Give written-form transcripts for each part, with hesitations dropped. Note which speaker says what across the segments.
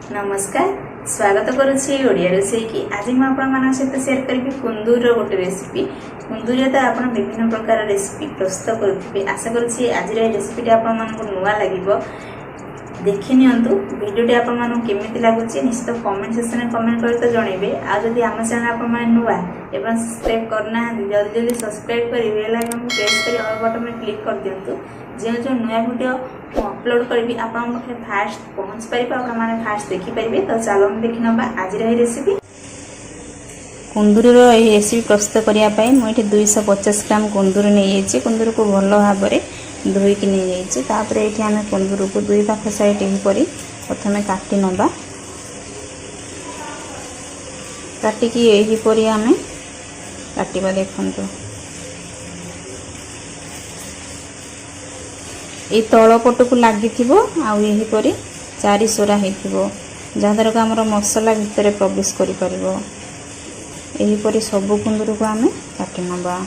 Speaker 1: नमस्कार स्वागत करुच्ची ओडिया रोषे की आज मुझे सहित शेयर करी कुंदूर गोटे रेसिपी। कुंदूर तो आप विभिन्न प्रकार रेसिपी प्रस्तुत करुवे। आशा करुच्ची आज रेसिपी आपको नुआ लगे देखी नियंतु वीडियोटी आपमि लगुच निश्चित कमेंट सेक्शन में कमेंट कर तो जनइबे। आदि आम चैनल आप नुआ एवं सब्सक्राइब करना जल्दी जल्दी सब्सक्राइब कर बेल आइकन को प्रेस कर ऑल बटन में क्लिक कर दिंतु। जो जो नुआ वीडियो अपलोड करी आप फास्ट पहुँच पारे फास्ट देखिपारे। तो चलो हम देखी ना आज रेसिपी कुंदूर रेसिपी प्रस्तुत करने मुझे 250 ग्राम कुंदूर नहीं कुंदूर को भल भाव धोईकी नहीं जापर ये आम कुंदूर को दुई पाख साइड यहीपरी प्रथम काटी नवा काटिकी यहीपरी आम काटिबा। देखंतु ये तल पट को लगी यहीपरी चारि सोरा जहाँद्वारा का आमर मसला भितर प्रवेश कर यहीपरी सबू कुंदूर को आम काटी नवा।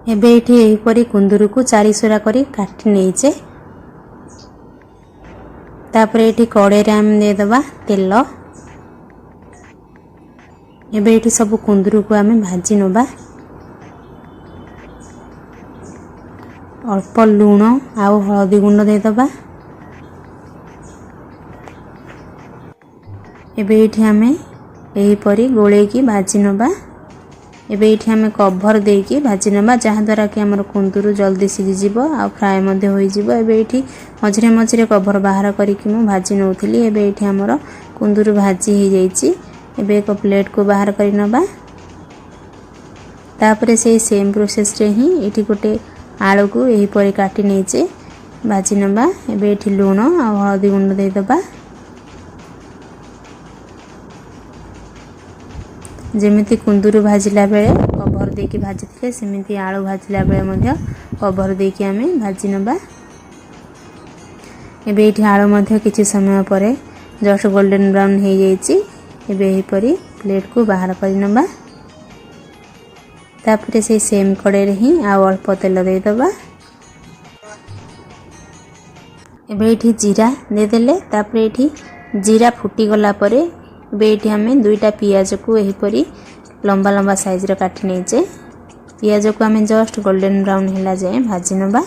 Speaker 1: एबे यहीपरी कुंदूर को चारि सोरा करी काटी नहींचे। तापर ये कड़े आम देदबा तेल। एबे ये सब कुंदूर को आम भाजी नवा। अल्प लुण आउ हलदी गुंड देदबा। एबे ये आम यहीपरी गोलेकी भाजी नवा। एबे ये आम कभर देकी भाजी नवा जहाँद्वारा कि आमर कुंदूर जल्दी सीझीज आ फ्राए होइजिबो। ये मझिरे मझिरे कभर बाहर करिकी मु भाजी नौथली। एबे ये आमर कुंदूर भाजी हो जाइए। एबे एक प्लेट को बाहर करी नवा। तापरे से सेम प्रोसेस रे ही ये गोटे आलू को यहीपरी काटी नहींचे भाजी नवा। एबे ये लुण आ हलदी गुंड देदबा। जेमिति कुंदूर भाजिला बेले कभर देकी भाजी थे सेमिति आलू भाजिला बेले कभर देकी आम भाजी नवा। एबे ये आलू मध्य किछि समय पर जस्ट गोल्डन ब्राउन हो जाइए। एबे यहीपरी प्लेट को बाहर कर नवा। तापरे से सेम कड़े ही आ अल्प तेल देदबा। एबे ये जीरा देदेले। तापरे ये जीरा फुटी गला परे ये आम दुईटा पियाज को यहीपरी लंबा लंबा साइज रे काटी नहींचे। पियाज को आम जस्ट गोल्डन ब्राउन है जाए भाजी नवा।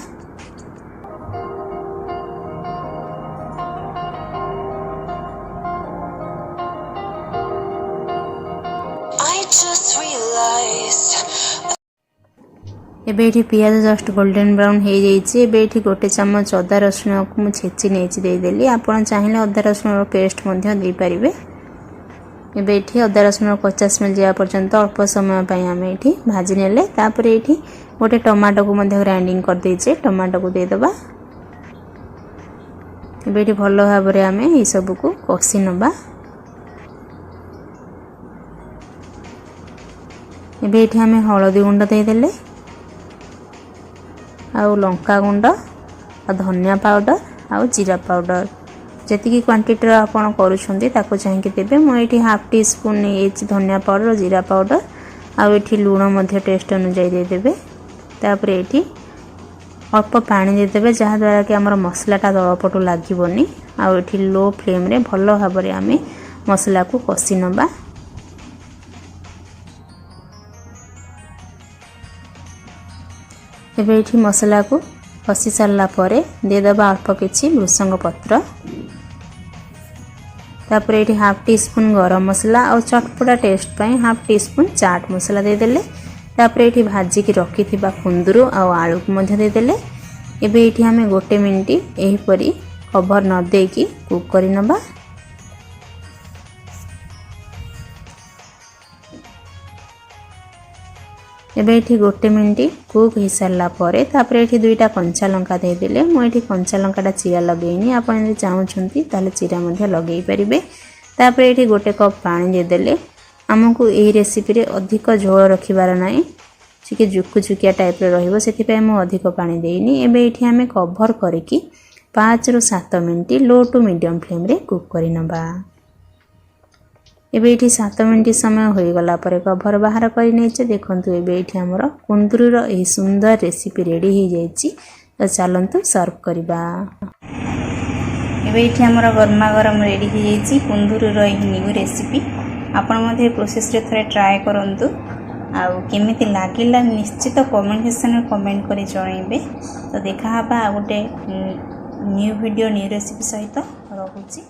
Speaker 1: एबे ये पियाज जस्ट गोल्डन ब्राउन हो जाइए। एबे ये गोटे चम्मच अदा रसुण को मुझे छेची नहीं देदेली। आप चाहिए अदा रसुण पेस्ट दे पारे। एबे ये अदा रसुण कच्चा स्मेल जावा पर्यंत अल्प समय आम ये भाजी नेले। तापर ये गोटे टमाटो को ग्राइंडिंग कर देचे टमाटो को देदबा। एबे ये भल भाव आम ये सब को कषि नवा। एबे ये आम हलदी गुंड देदेले आउ लंका गुंड आ धनिया पाउडर आउ जीरा पाउडर जी क्वांटिटी आपड़ करूँ चाहिए देवे। मुझे हाफ टी स्पून नहीं धनिया पाउडर जीरा पाउडर आउ ये लुण टेस्ट अनुजाई देदेवे। तापर ये अल्प पानी देदेवे जहाँद्वारा कि आमर मसलाटा तलपटू लगनी। आउ ये लो फ्लेम रे भल भाव आम मसला को कषि नवा। एबे ये मसला को कषि सारा पर देदबा अल्प किछि भृषंग पत्र। तापर ये हाफ टी स्पून गरम मसला और चटपटा टेस्ट पाई हाफ टी स्पून चाट मसला देदेले। तापर ये भाजी की रखी कुंदूर आउ आलू को देदेले। एबे ये आम गोटे मिनिट यहीपरी कभर न देकी कुक करी नवा। एबे ये गोटे मिनिट कुक हो सारा पर ये दुईटा कंचा लंका देदेले। मुझे कंचा लंकाटा चिरा लगेनी। आप चाहूँगी ताले चिरा लगे पारे। तापर ये गोटे कप पानी देदेले। आमको यही रेसिपी रे अधिक झोल रखिबार नाई टिके जुकुजुकिया टाइप रे से मुझे अधिक पानी देनी। एबे ये आम कभर करके 5 ରୁ 7 minute low to medium flame रे कुक करी नबा। एबे ये 7 मिनिट समय हो गला पर कभर बाहर कर नहीं देखु ये आमर कुंदूर यह सुंदर रेसिपी रेडी हो जाइए। तो चलतु सर्व करवा। एबे आमर गरमा गरम रेडी हो जाइए कुंदूर न्यू रेसिपी। आपण प्रोसेस रे थरे ट्राए करंतु केमिति लागिला निश्चित कमेंट सेक्शन में कमेंट करी जणाइबे। तो देखा हबा गोटे न्यू वीडियो न्यू रेसिपी सहित रहुची।